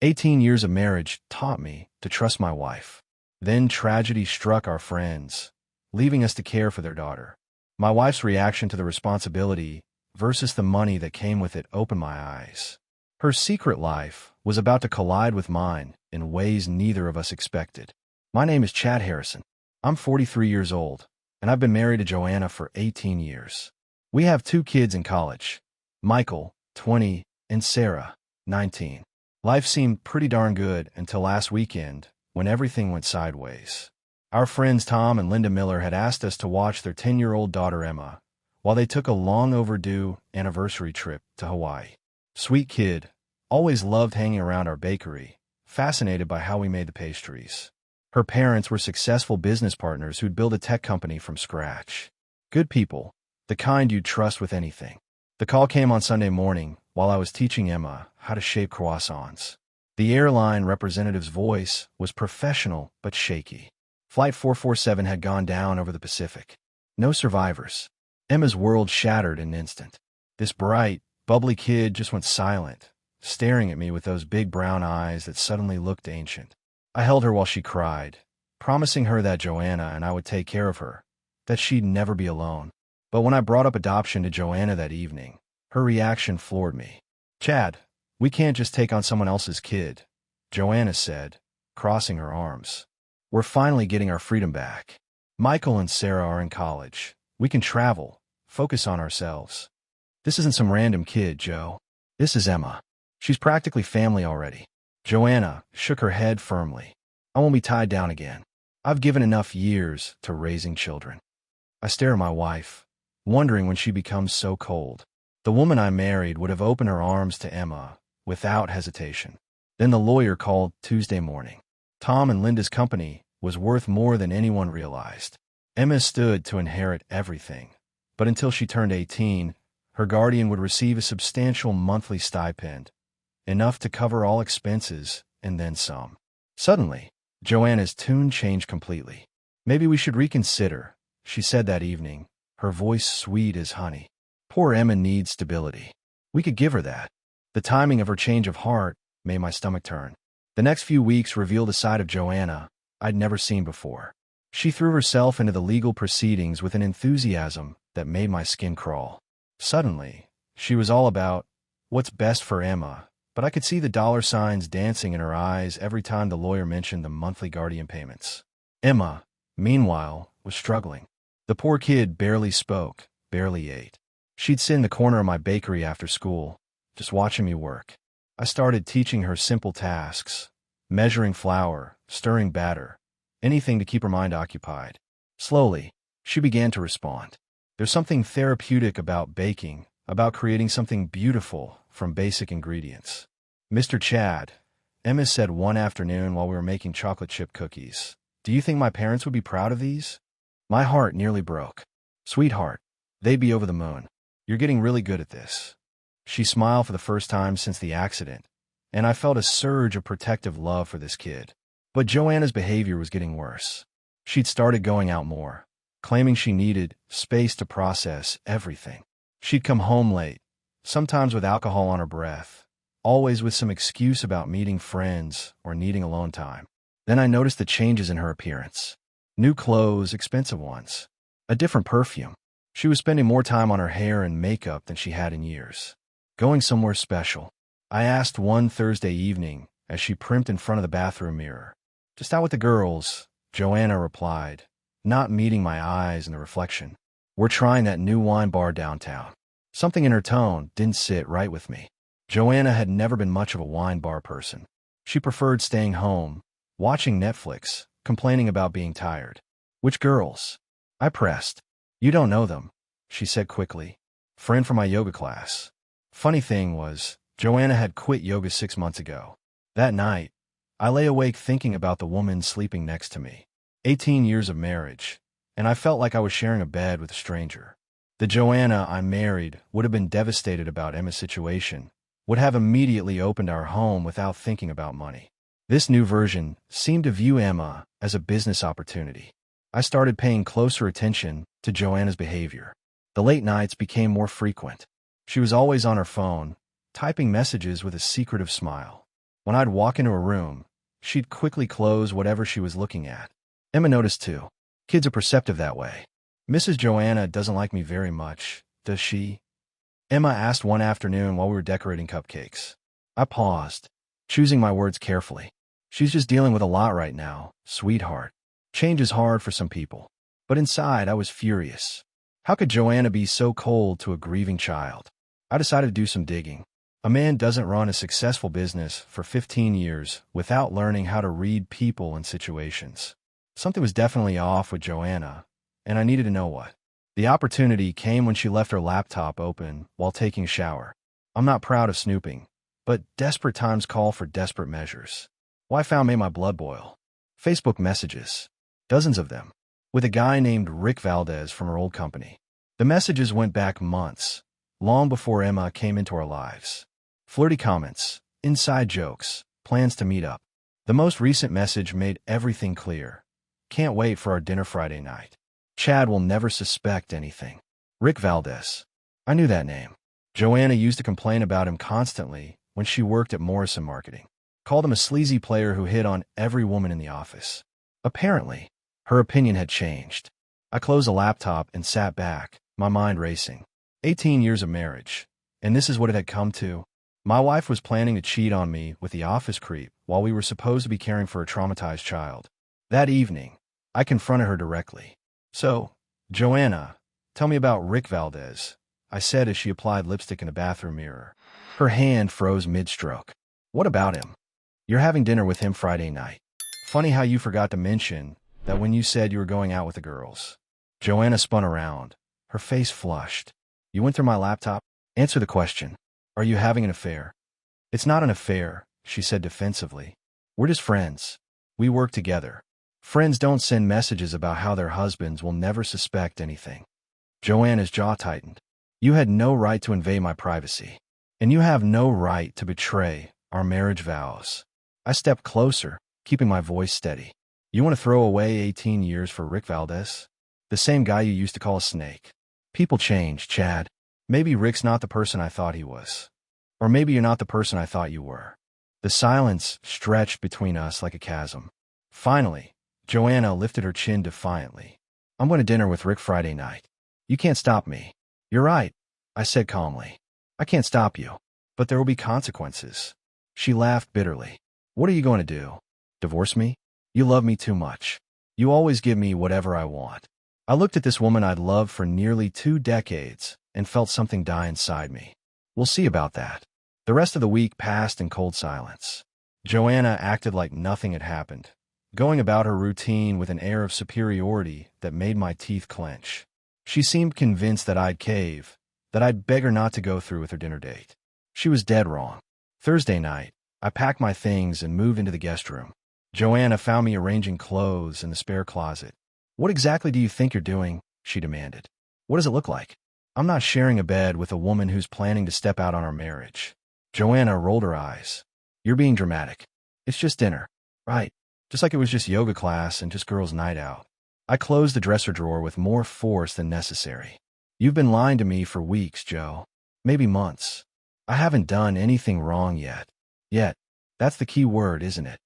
18 years of marriage taught me to trust my wife. Then tragedy struck our friends, leaving us to care for their daughter. My wife's reaction to the responsibility versus the money that came with it opened my eyes. Her secret life was about to collide with mine in ways neither of us expected. My name is Chad Harrison. I'm 43 years old, and I've been married to Joanna for 18 years. We have 2 kids in college, Michael, 20, and Sarah, 19. Life seemed pretty darn good until last weekend, when everything went sideways. Our friends Tom and Linda Miller had asked us to watch their 10-year-old daughter Emma while they took a long-overdue anniversary trip to Hawaii. Sweet kid, always loved hanging around our bakery, fascinated by how we made the pastries. Her parents were successful business partners who'd built a tech company from scratch. Good people, the kind you'd trust with anything. The call came on Sunday morning while I was teaching Emma how to shape croissants. The airline representative's voice was professional but shaky. Flight 447 had gone down over the Pacific. No survivors. Emma's world shattered in an instant. This bright, bubbly kid just went silent, staring at me with those big brown eyes that suddenly looked ancient. I held her while she cried, promising her that Joanna and I would take care of her, that she'd never be alone. But when I brought up adoption to Joanna that evening, her reaction floored me. "Chad, we can't just take on someone else's kid," Joanna said, crossing her arms. "We're finally getting our freedom back. Michael and Sarah are in college. We can travel, focus on ourselves. This isn't some random kid, Joe. This is Emma. She's practically family already." Joanna shook her head firmly. "I won't be tied down again. I've given enough years to raising children." I stare at my wife, wondering when she becomes so cold. The woman I married would have opened her arms to Emma without hesitation. Then the lawyer called Tuesday morning. Tom and Linda's company was worth more than anyone realized. Emma stood to inherit everything, but until she turned 18, her guardian would receive a substantial monthly stipend, enough to cover all expenses and then some. Suddenly, Joanna's tune changed completely. "Maybe we should reconsider," she said that evening, her voice sweet as honey. "Poor Emma needs stability. We could give her that." The timing of her change of heart made my stomach turn. The next few weeks revealed a side of Joanna I'd never seen before. She threw herself into the legal proceedings with an enthusiasm that made my skin crawl. Suddenly, she was all about what's best for Emma, but I could see the dollar signs dancing in her eyes every time the lawyer mentioned the monthly guardian payments. Emma, meanwhile, was struggling. The poor kid barely spoke, barely ate. She'd sit in the corner of my bakery after school, just watching me work. I started teaching her simple tasks, measuring flour, stirring batter, anything to keep her mind occupied. Slowly, she began to respond. There's something therapeutic about baking, about creating something beautiful from basic ingredients. "Mr. Chad," Emma said one afternoon while we were making chocolate chip cookies, "do you think my parents would be proud of these?" My heart nearly broke. "Sweetheart, they'd be over the moon. You're getting really good at this." She smiled for the first time since the accident, and I felt a surge of protective love for this kid. But Joanna's behavior was getting worse. She'd started going out more, claiming she needed space to process everything. She'd come home late, sometimes with alcohol on her breath, always with some excuse about meeting friends or needing alone time. Then I noticed the changes in her appearance. New clothes, expensive ones. A different perfume. She was spending more time on her hair and makeup than she had in years. Going somewhere special. I asked one Thursday evening as she primped in front of the bathroom mirror. "Just out with the girls," Joanna replied, not meeting my eyes in the reflection. "We're trying that new wine bar downtown." Something in her tone didn't sit right with me. Joanna had never been much of a wine bar person. She preferred staying home, watching Netflix, complaining about being tired. "Which girls?" I pressed. "You don't know them," she said quickly. "Friend from my yoga class." Funny thing was, Joanna had quit yoga 6 months ago. That night, I lay awake thinking about the woman sleeping next to me. 18 years of marriage, and I felt like I was sharing a bed with a stranger. The Joanna I married would have been devastated about Emma's situation, would have immediately opened our home without thinking about money. This new version seemed to view Emma as a business opportunity. I started paying closer attention to Joanna's behavior. The late nights became more frequent. She was always on her phone, typing messages with a secretive smile. When I'd walk into a room, she'd quickly close whatever she was looking at. Emma noticed too. Kids are perceptive that way. Mrs. Joanna doesn't like me very much, does she? Emma asked one afternoon while we were decorating cupcakes. I paused, choosing my words carefully. She's just dealing with a lot right now, sweetheart. Change is hard for some people. But inside, I was furious. How could Joanna be so cold to a grieving child? I decided to do some digging. A man doesn't run a successful business for 15 years without learning how to read people and situations. Something was definitely off with Joanna, and I needed to know what. The opportunity came when she left her laptop open while taking a shower. I'm not proud of snooping, but desperate times call for desperate measures. What I found made my blood boil. Facebook messages. Dozens of them. With a guy named Rick Valdez from her old company. The messages went back months, long before Emma came into our lives. Flirty comments, inside jokes, plans to meet up. The most recent message made everything clear. Can't wait for our dinner Friday night. Chad will never suspect anything. Rick Valdez. I knew that name. Joanna used to complain about him constantly when she worked at Morrison Marketing. Called him a sleazy player who hit on every woman in the office. Apparently, her opinion had changed. I closed the laptop and sat back, my mind racing. 18 years of marriage. And this is what it had come to. My wife was planning to cheat on me with the office creep while we were supposed to be caring for a traumatized child. That evening, I confronted her directly. So, Joanna, tell me about Rick Valdez, I said as she applied lipstick in a bathroom mirror. Her hand froze mid-stroke. What about him? You're having dinner with him Friday night. Funny how you forgot to mention that when you said you were going out with the girls. Joanna spun around, her face flushed. You went through my laptop? Answer the question. Are you having an affair? It's not an affair, she said defensively. We're just friends. We work together. Friends don't send messages about how their husbands will never suspect anything. Joanna's jaw tightened. You had no right to invade my privacy. And you have no right to betray our marriage vows. I stepped closer, keeping my voice steady. You want to throw away 18 years for Rick Valdez? The same guy you used to call a snake. People change, Chad. Maybe Rick's not the person I thought he was. Or maybe you're not the person I thought you were. The silence stretched between us like a chasm. Finally, Joanna lifted her chin defiantly. I'm going to dinner with Rick Friday night. You can't stop me. You're right, I said calmly. I can't stop you, but there will be consequences. She laughed bitterly. What are you going to do? Divorce me? You love me too much. You always give me whatever I want. I looked at this woman I'd loved for nearly 2 decades and felt something die inside me. We'll see about that. The rest of the week passed in cold silence. Joanna acted like nothing had happened, going about her routine with an air of superiority that made my teeth clench. She seemed convinced that I'd cave, that I'd beg her not to go through with her dinner date. She was dead wrong. Thursday night, I packed my things and moved into the guest room. Joanna found me arranging clothes in the spare closet. What exactly do you think you're doing? She demanded. What does it look like? I'm not sharing a bed with a woman who's planning to step out on our marriage. Joanna rolled her eyes. You're being dramatic. It's just dinner. Right. Just like it was just yoga class and just girls' night out. I closed the dresser drawer with more force than necessary. You've been lying to me for weeks, Joe. Maybe months. I haven't done anything wrong yet. Yet. That's the key word, isn't it?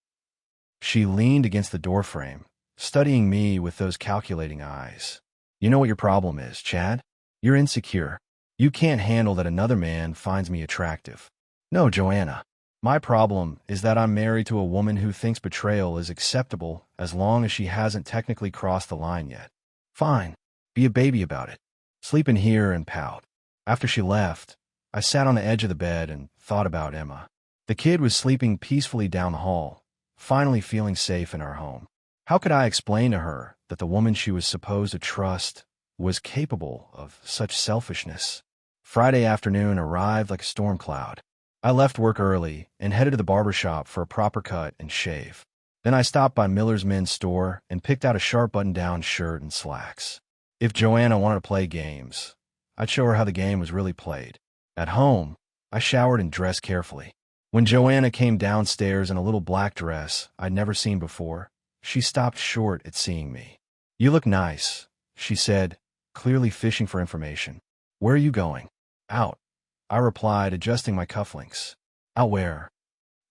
She leaned against the doorframe, studying me with those calculating eyes. You know what your problem is, Chad? You're insecure. You can't handle that another man finds me attractive. No, Joanna. My problem is that I'm married to a woman who thinks betrayal is acceptable as long as she hasn't technically crossed the line yet. Fine. Be a baby about it. Sleep in here and pout. After she left, I sat on the edge of the bed and thought about Emma. The kid was sleeping peacefully down the hall, finally feeling safe in our home. How could I explain to her that the woman she was supposed to trust was capable of such selfishness? Friday afternoon arrived like a storm cloud. I left work early and headed to the barber shop for a proper cut and shave. Then I stopped by Miller's Men's Store and picked out a sharp button-down shirt and slacks. If Joanna wanted to play games, I'd show her how the game was really played. At home, I showered and dressed carefully. When Joanna came downstairs in a little black dress I'd never seen before, she stopped short at seeing me. You look nice, she said, clearly fishing for information. Where are you going? Out, I replied, adjusting my cufflinks. Out where?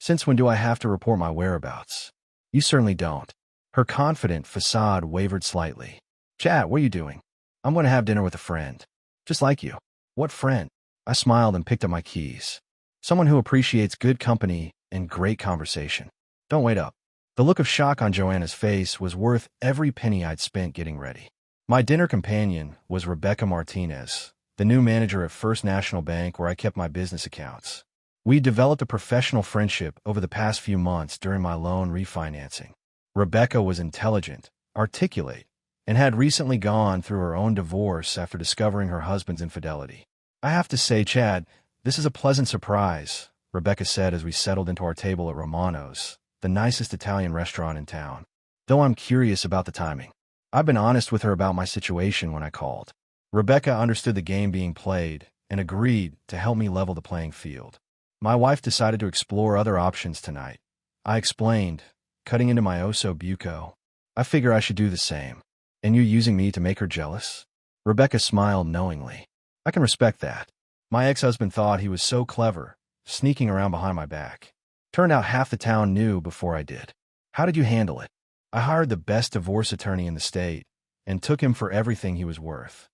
Since when do I have to report my whereabouts? You certainly don't. Her confident facade wavered slightly. Chad, what are you doing? I'm going to have dinner with a friend. Just like you. What friend? I smiled and picked up my keys. Someone who appreciates good company and great conversation. Don't wait up. The look of shock on Joanna's face was worth every penny I'd spent getting ready. My dinner companion was Rebecca Martinez, the new manager at First National Bank where I kept my business accounts. We developed a professional friendship over the past few months during my loan refinancing. Rebecca was intelligent, articulate, and had recently gone through her own divorce after discovering her husband's infidelity. I have to say, Chad, this is a pleasant surprise, Rebecca said as we settled into our table at Romano's, the nicest Italian restaurant in town. Though I'm curious about the timing. I've been honest with her about my situation when I called. Rebecca understood the game being played and agreed to help me level the playing field. My wife decided to explore other options tonight. I explained, cutting into my osso-buco. I figure I should do the same. And you using me to make her jealous? Rebecca smiled knowingly. I can respect that. My ex-husband thought he was so clever, sneaking around behind my back. Turned out half the town knew before I did. How did you handle it? I hired the best divorce attorney in the state and took him for everything he was worth.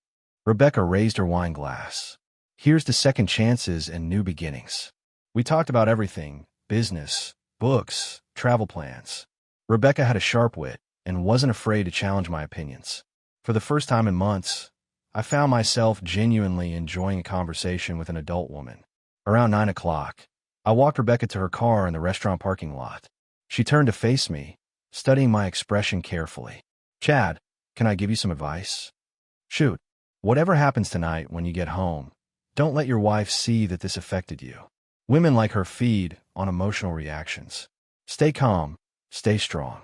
Rebecca raised her wine glass. Here's to second chances and new beginnings. We talked about everything, business, books, travel plans. Rebecca had a sharp wit and wasn't afraid to challenge my opinions. For the first time in months, I found myself genuinely enjoying a conversation with an adult woman. Around 9 o'clock, I walked Rebecca to her car in the restaurant parking lot. She turned to face me, studying my expression carefully. Chad, can I give you some advice? Shoot. Whatever happens tonight when you get home, don't let your wife see that this affected you. Women like her feed on emotional reactions. Stay calm, stay strong.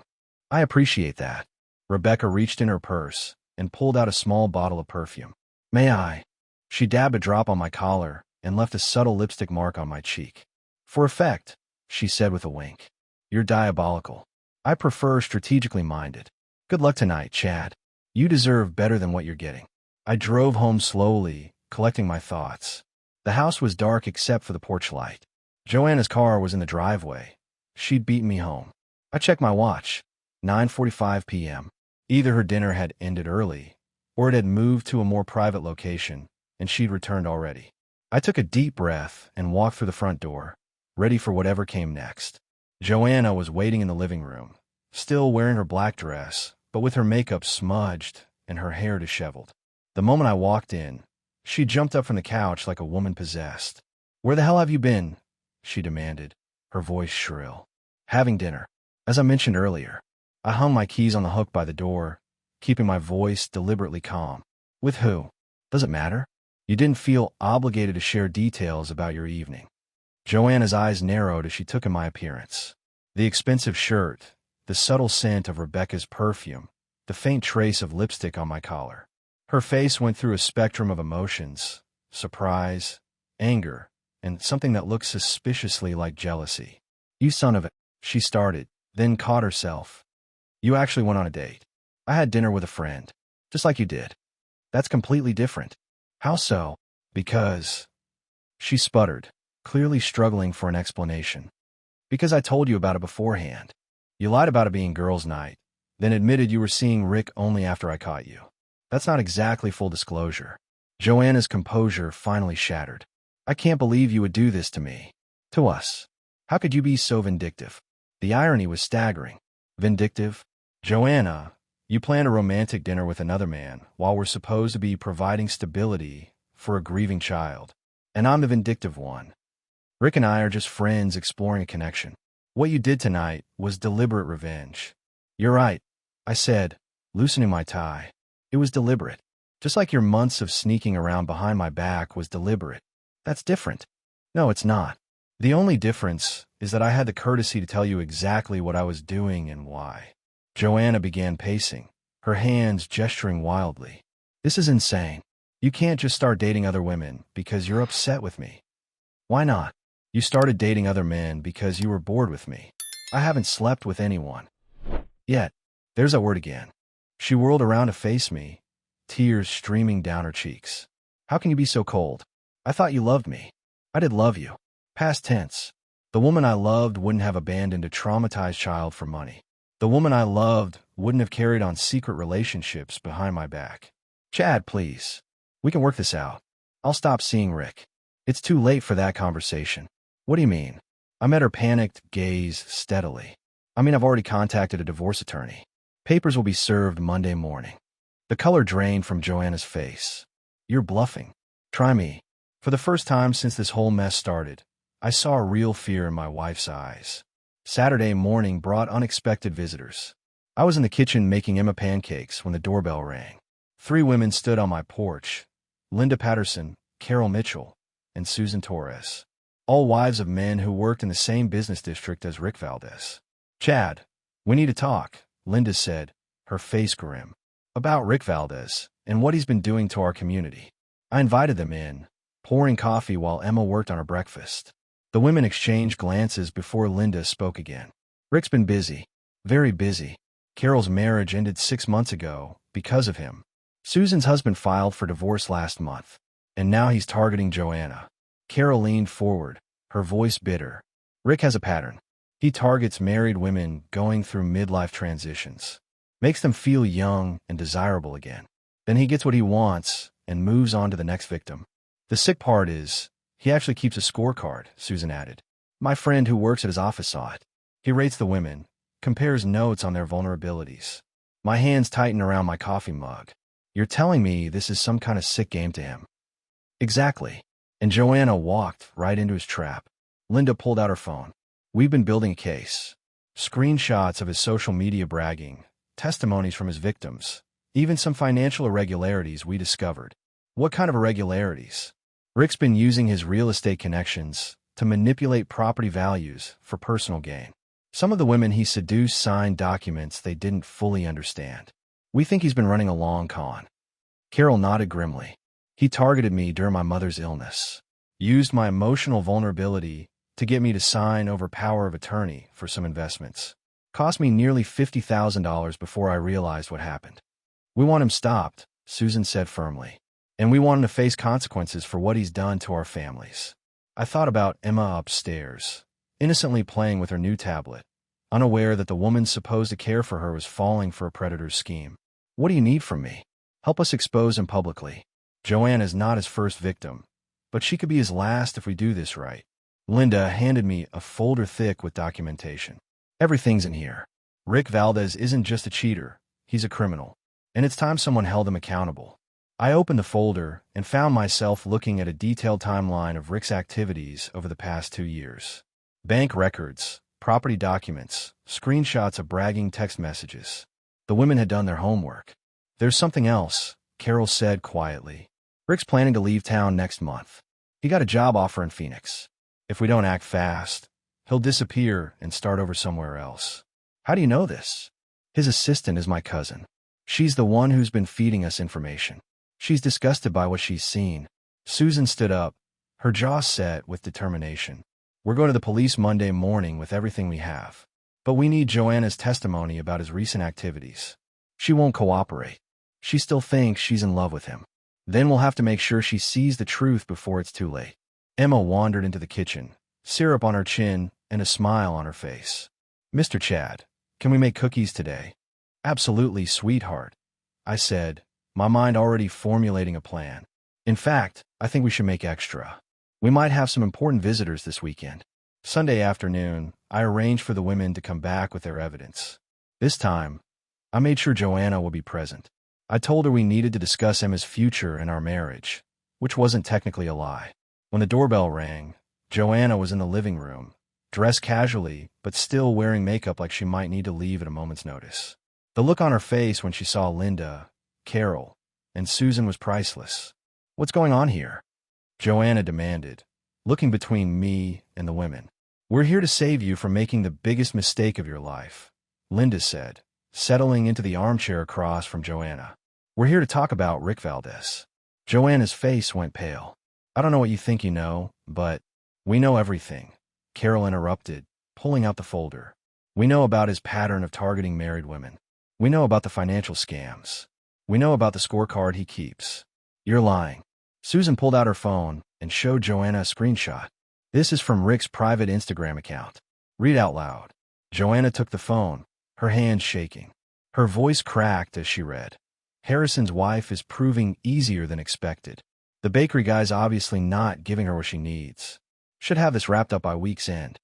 I appreciate that. Rebecca reached in her purse and pulled out a small bottle of perfume. May I? She dabbed a drop on my collar and left a subtle lipstick mark on my cheek. For effect, she said with a wink. You're diabolical. I prefer strategically minded. Good luck tonight, Chad. You deserve better than what you're getting. I drove home slowly, collecting my thoughts. The house was dark except for the porch light. Joanna's car was in the driveway. She'd beaten me home. I checked my watch. 9:45 p.m. Either her dinner had ended early, or it had moved to a more private location, and she'd returned already. I took a deep breath and walked through the front door, ready for whatever came next. Joanna was waiting in the living room, still wearing her black dress, but with her makeup smudged and her hair disheveled. The moment I walked in, she jumped up from the couch like a woman possessed. Where the hell have you been? She demanded, her voice shrill. Having dinner. As I mentioned earlier, I hung my keys on the hook by the door, keeping my voice deliberately calm. With who? Does it matter? You didn't feel obligated to share details about your evening. Joanna's eyes narrowed as she took in my appearance. The expensive shirt, the subtle scent of Rebecca's perfume, the faint trace of lipstick on my collar. Her face went through a spectrum of emotions, surprise, anger, and something that looked suspiciously like jealousy. You son of a... She started, then caught herself. You actually went on a date. I had dinner with a friend, just like you did. That's completely different. How so? Because... She sputtered, clearly struggling for an explanation. Because I told you about it beforehand. You lied about it being girls' night, then admitted you were seeing Rick only after I caught you. That's not exactly full disclosure. Joanna's composure finally shattered. I can't believe you would do this to me. To us. How could you be so vindictive? The irony was staggering. Vindictive? Joanna, you planned a romantic dinner with another man while we're supposed to be providing stability for a grieving child. And I'm the vindictive one. Rick and I are just friends exploring a connection. What you did tonight was deliberate revenge. You're right, I said, loosening my tie. It was deliberate. Just like your months of sneaking around behind my back was deliberate. That's different. No, it's not. The only difference is that I had the courtesy to tell you exactly what I was doing and why. Joanna began pacing, her hands gesturing wildly. This is insane. You can't just start dating other women because you're upset with me. Why not? You started dating other men because you were bored with me. I haven't slept with anyone. Yet. There's that word again. She whirled around to face me, tears streaming down her cheeks. How can you be so cold? I thought you loved me. I did love you. Past tense. The woman I loved wouldn't have abandoned a traumatized child for money. The woman I loved wouldn't have carried on secret relationships behind my back. Chad, please. We can work this out. I'll stop seeing Rick. It's too late for that conversation. What do you mean? I met her panicked gaze steadily. I mean, I've already contacted a divorce attorney. Papers will be served Monday morning. The color drained from Joanna's face. You're bluffing. Try me. For the first time since this whole mess started, I saw a real fear in my wife's eyes. Saturday morning brought unexpected visitors. I was in the kitchen making Emma pancakes when the doorbell rang. 3 women stood on my porch: Linda Patterson, Carol Mitchell, and Susan Torres. All wives of men who worked in the same business district as Rick Valdez. Chad, we need to talk, Linda said, her face grim. About Rick Valdez and what he's been doing to our community. I invited them in, pouring coffee while Emma worked on her breakfast. The women exchanged glances before Linda spoke again. Rick's been busy. Very busy. Carol's marriage ended 6 months ago because of him. Susan's husband filed for divorce last month, and now he's targeting Joanna. Carol leaned forward, her voice bitter. Rick has a pattern. He targets married women going through midlife transitions, makes them feel young and desirable again. Then he gets what he wants and moves on to the next victim. The sick part is, he actually keeps a scorecard, Susan added. My friend who works at his office saw it. He rates the women, compares notes on their vulnerabilities. My hands tighten around my coffee mug. You're telling me this is some kind of sick game to him? Exactly. And Joanna walked right into his trap. Linda pulled out her phone. We've been building a case. Screenshots of his social media bragging, testimonies from his victims, even some financial irregularities we discovered. What kind of irregularities? Rick's been using his real estate connections to manipulate property values for personal gain. Some of the women he seduced signed documents they didn't fully understand. We think he's been running a long con. Carol nodded grimly. He targeted me during my mother's illness, used my emotional vulnerability to get me to sign over power of attorney for some investments. Cost me nearly $50,000 before I realized what happened. We want him stopped, Susan said firmly. And we want him to face consequences for what he's done to our families. I thought about Emma upstairs, innocently playing with her new tablet, unaware that the woman supposed to care for her was falling for a predator's scheme. What do you need from me? Help us expose him publicly. Joanna's not his first victim, but she could be his last if we do this right. Linda handed me a folder thick with documentation. Everything's in here. Rick Valdez isn't just a cheater, he's a criminal. And it's time someone held him accountable. I opened the folder and found myself looking at a detailed timeline of Rick's activities over the past 2 years. Bank records, property documents, screenshots of bragging text messages. The women had done their homework. There's something else, Carol said quietly. Rick's planning to leave town next month. He got a job offer in Phoenix. If we don't act fast, he'll disappear and start over somewhere else. How do you know this? His assistant is my cousin. She's the one who's been feeding us information. She's disgusted by what she's seen. Susan stood up, her jaw set with determination. We're going to the police Monday morning with everything we have. But we need Joanna's testimony about his recent activities. She won't cooperate. She still thinks she's in love with him. Then we'll have to make sure she sees the truth before it's too late. Emma wandered into the kitchen, syrup on her chin and a smile on her face. Mr. Chad, can we make cookies today? Absolutely, sweetheart, I said, my mind already formulating a plan. In fact, I think we should make extra. We might have some important visitors this weekend. Sunday afternoon, I arranged for the women to come back with their evidence. This time, I made sure Joanna would be present. I told her we needed to discuss Emma's future and our marriage, which wasn't technically a lie. When the doorbell rang, Joanna was in the living room, dressed casually, but still wearing makeup like she might need to leave at a moment's notice. The look on her face when she saw Linda, Carol, and Susan was priceless. What's going on here? Joanna demanded, looking between me and the women. We're here to save you from making the biggest mistake of your life, Linda said, settling into the armchair across from Joanna. We're here to talk about Rick Valdez. Joanna's face went pale. I don't know what you think you know, but we know everything, Carol interrupted, pulling out the folder. We know about his pattern of targeting married women. We know about the financial scams. We know about the scorecard he keeps. You're lying. Susan pulled out her phone and showed Joanna a screenshot. This is from Rick's private Instagram account. Read out loud. Joanna took the phone, her hands shaking. Her voice cracked as she read. Harrison's wife is proving easier than expected. The bakery guy's obviously not giving her what she needs. Should have this wrapped up by week's end.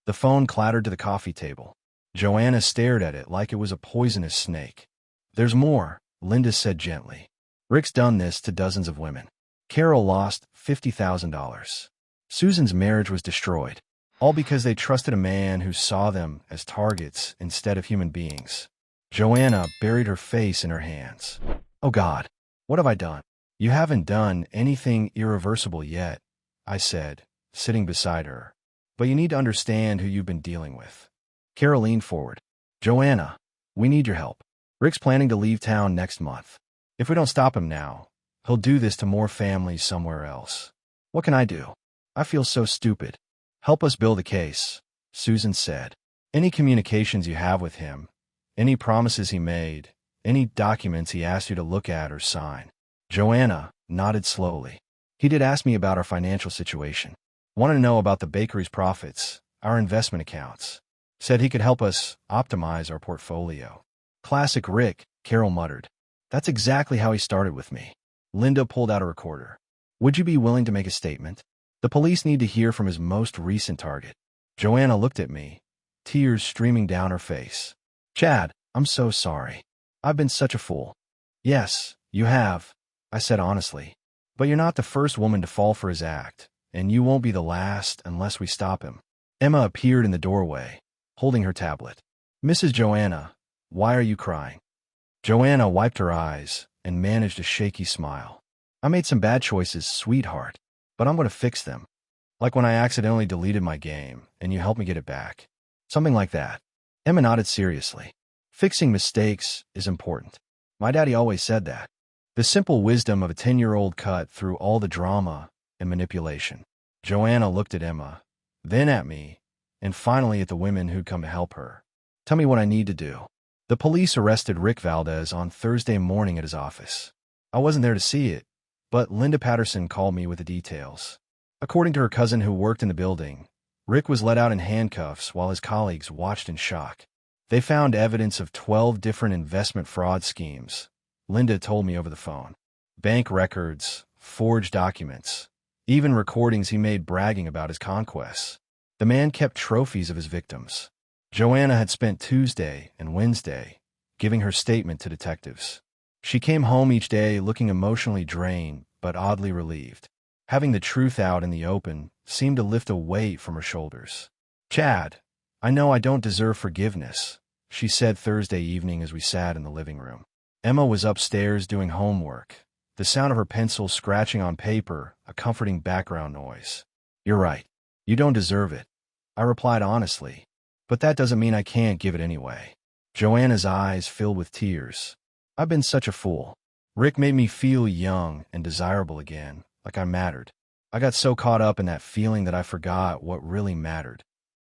The phone clattered to the coffee table. Joanna stared at it like it was a poisonous snake. There's more, Linda said gently. Rick's done this to dozens of women. Carol lost $50,000. Susan's marriage was destroyed, all because they trusted a man who saw them as targets instead of human beings. Joanna buried her face in her hands. Oh God, what have I done? You haven't done anything irreversible yet, I said, sitting beside her. But you need to understand who you've been dealing with. Carol leaned forward. Joanna, we need your help. Rick's planning to leave town next month. If we don't stop him now, he'll do this to more families somewhere else. What can I do? I feel so stupid. Help us build a case, Susan said. Any communications you have with him, any promises he made, any documents he asked you to look at or sign. Joanna nodded slowly. He did ask me about our financial situation. Wanted to know about the bakery's profits, our investment accounts. Said he could help us optimize our portfolio. Classic Rick, Carol muttered. That's exactly how he started with me. Linda pulled out a recorder. Would you be willing to make a statement? The police need to hear from his most recent target. Joanna looked at me, tears streaming down her face. Chad, I'm so sorry. I've been such a fool. Yes, you have, I said honestly. But you're not the first woman to fall for his act, and you won't be the last unless we stop him. Emma appeared in the doorway, holding her tablet. Mrs. Joanna, why are you crying? Joanna wiped her eyes and managed a shaky smile. I made some bad choices, sweetheart, but I'm going to fix them. Like when I accidentally deleted my game and you helped me get it back. Something like that. Emma nodded seriously. Fixing mistakes is important. My daddy always said that. The simple wisdom of a 10-year-old cut through all the drama and manipulation. Joanna looked at Emma, then at me, and finally at the women who'd come to help her. Tell me what I need to do. The police arrested Rick Valdez on Thursday morning at his office. I wasn't there to see it, but Linda Patterson called me with the details. According to her cousin who worked in the building, Rick was let out in handcuffs while his colleagues watched in shock. They found evidence of 12 different investment fraud schemes, Linda told me over the phone. Bank records, forged documents, even recordings he made bragging about his conquests. The man kept trophies of his victims. Joanna had spent Tuesday and Wednesday giving her statement to detectives. She came home each day looking emotionally drained but oddly relieved. Having the truth out in the open seemed to lift a weight from her shoulders. Chad, I know I don't deserve forgiveness, she said Thursday evening as we sat in the living room. Emma was upstairs doing homework, the sound of her pencil scratching on paper a comforting background noise. You're right. You don't deserve it, I replied honestly, but that doesn't mean I can't give it anyway. Joanna's eyes filled with tears. I've been such a fool. Rick made me feel young and desirable again, like I mattered. I got so caught up in that feeling that I forgot what really mattered.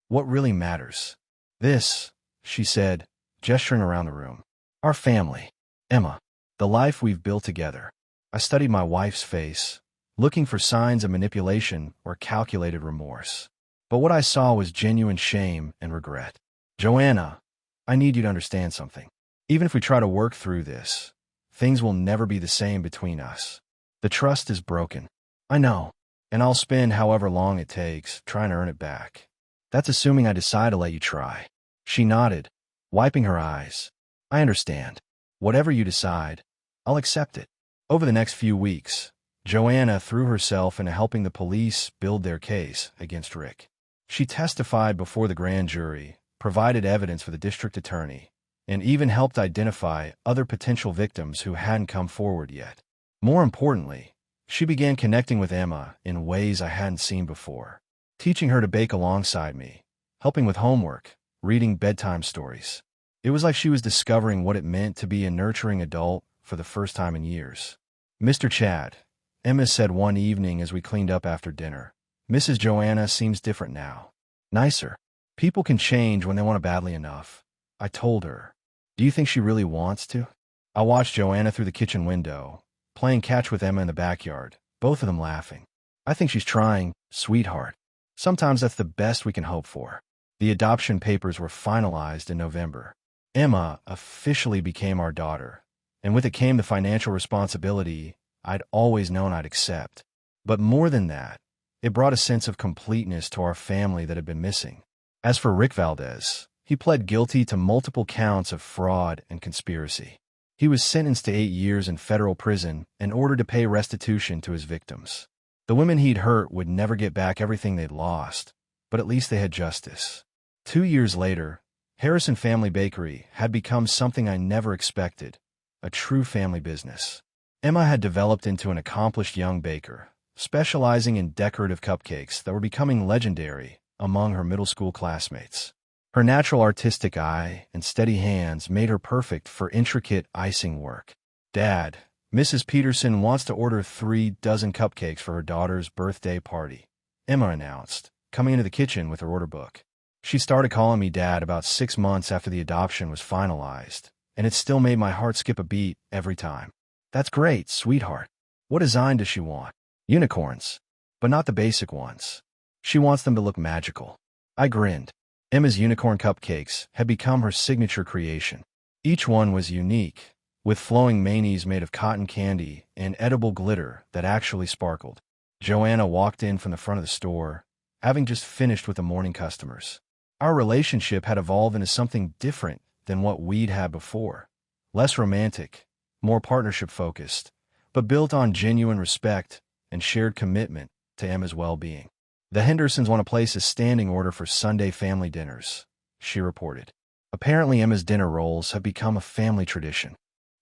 What really matters? This, she said, gesturing around the room. Our family. Emma. The life we've built together. I studied my wife's face, looking for signs of manipulation or calculated remorse. But what I saw was genuine shame and regret. Joanna, I need you to understand something. Even if we try to work through this, things will never be the same between us. The trust is broken. I know, and I'll spend however long it takes trying to earn it back. That's assuming I decide to let you try. She nodded, wiping her eyes. I understand. Whatever you decide, I'll accept it. Over the next few weeks, Joanna threw herself into helping the police build their case against Rick. She testified before the grand jury, provided evidence for the district attorney, and even helped identify other potential victims who hadn't come forward yet. More importantly, she began connecting with Emma in ways I hadn't seen before, teaching her to bake alongside me, helping with homework, reading bedtime stories. It was like she was discovering what it meant to be a nurturing adult for the first time in years. Mr. Chad, Emma said one evening as we cleaned up after dinner, Mrs. Joanna seems different now. Nicer. People can change when they want it badly enough, I told her. Do you think she really wants to? I watched Joanna through the kitchen window, playing catch with Emma in the backyard, both of them laughing. I think she's trying, sweetheart. Sometimes that's the best we can hope for. The adoption papers were finalized in November. Emma officially became our daughter, and with it came the financial responsibility I'd always known I'd accept. But more than that, it brought a sense of completeness to our family that had been missing. As for Rick Valdez, he pled guilty to multiple counts of fraud and conspiracy. He was sentenced to 8 years in federal prison and ordered to pay restitution to his victims. The women he'd hurt would never get back everything they'd lost, but at least they had justice. 2 years later, Harrison Family Bakery had become something I never expected, a true family business. Emma had developed into an accomplished young baker, specializing in decorative cupcakes that were becoming legendary among her middle school classmates. Her natural artistic eye and steady hands made her perfect for intricate icing work. "Dad, Mrs. Peterson wants to order 3 dozen cupcakes for her daughter's birthday party," Emma announced, coming into the kitchen with her order book. She started calling me Dad about 6 months after the adoption was finalized, and it still made my heart skip a beat every time. "That's great, sweetheart. What design does she want?" "Unicorns, but not the basic ones. She wants them to look magical." I grinned. Emma's unicorn cupcakes had become her signature creation. Each one was unique, with flowing mayonnaise made of cotton candy and edible glitter that actually sparkled. Joanna walked in from the front of the store, having just finished with the morning customers. Our relationship had evolved into something different than what we'd had before. Less romantic, more partnership-focused, but built on genuine respect and shared commitment to Emma's well-being. "The Hendersons want to place a standing order for Sunday family dinners," she reported. Apparently Emma's dinner rolls have become a family tradition.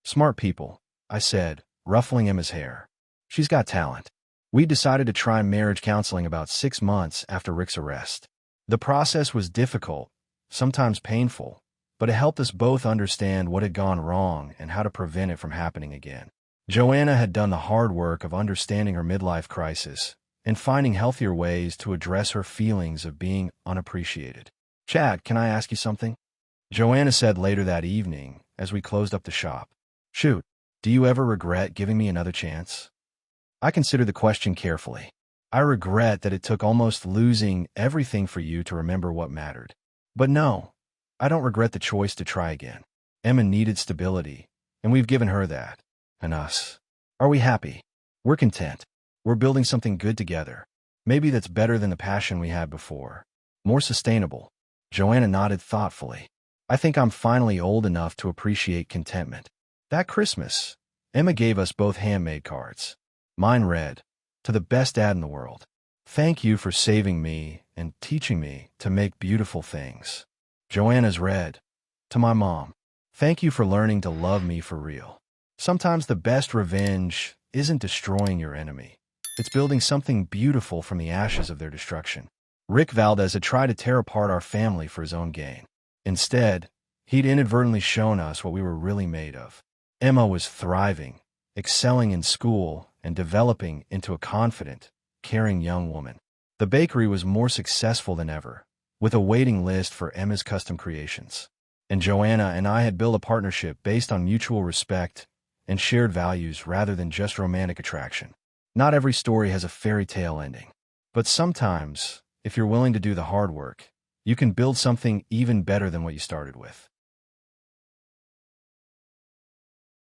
"Smart people," I said, ruffling Emma's hair. "She's got talent." We decided to try marriage counseling about 6 months after Rick's arrest. The process was difficult, sometimes painful, but it helped us both understand what had gone wrong and how to prevent it from happening again. Joanna had done the hard work of understanding her midlife crisis and finding healthier ways to address her feelings of being unappreciated. "Chad, can I ask you something?" Joanna said later that evening as we closed up the shop. "Shoot, do you ever regret giving me another chance?" I considered the question carefully. I regret that it took almost losing everything for you to remember what mattered. But no, I don't regret the choice to try again. Emma needed stability, and we've given her that. And us. Are we happy? We're content. We're building something good together. Maybe that's better than the passion we had before. More sustainable. Joanna nodded thoughtfully. I think I'm finally old enough to appreciate contentment. That Christmas, Emma gave us both handmade cards. Mine read, "To the best dad in the world. Thank you for saving me and teaching me to make beautiful things." Joanna's read, "To my mom. Thank you for learning to love me for real." Sometimes the best revenge isn't destroying your enemy. It's building something beautiful from the ashes of their destruction. Rick Valdez had tried to tear apart our family for his own gain. Instead, he'd inadvertently shown us what we were really made of. Emma was thriving, excelling in school, and developing into a confident, caring young woman. The bakery was more successful than ever, with a waiting list for Emma's custom creations. And Joanna and I had built a partnership based on mutual respect and shared values rather than just romantic attraction. Not every story has a fairy tale ending. But sometimes, if you're willing to do the hard work, you can build something even better than what you started with.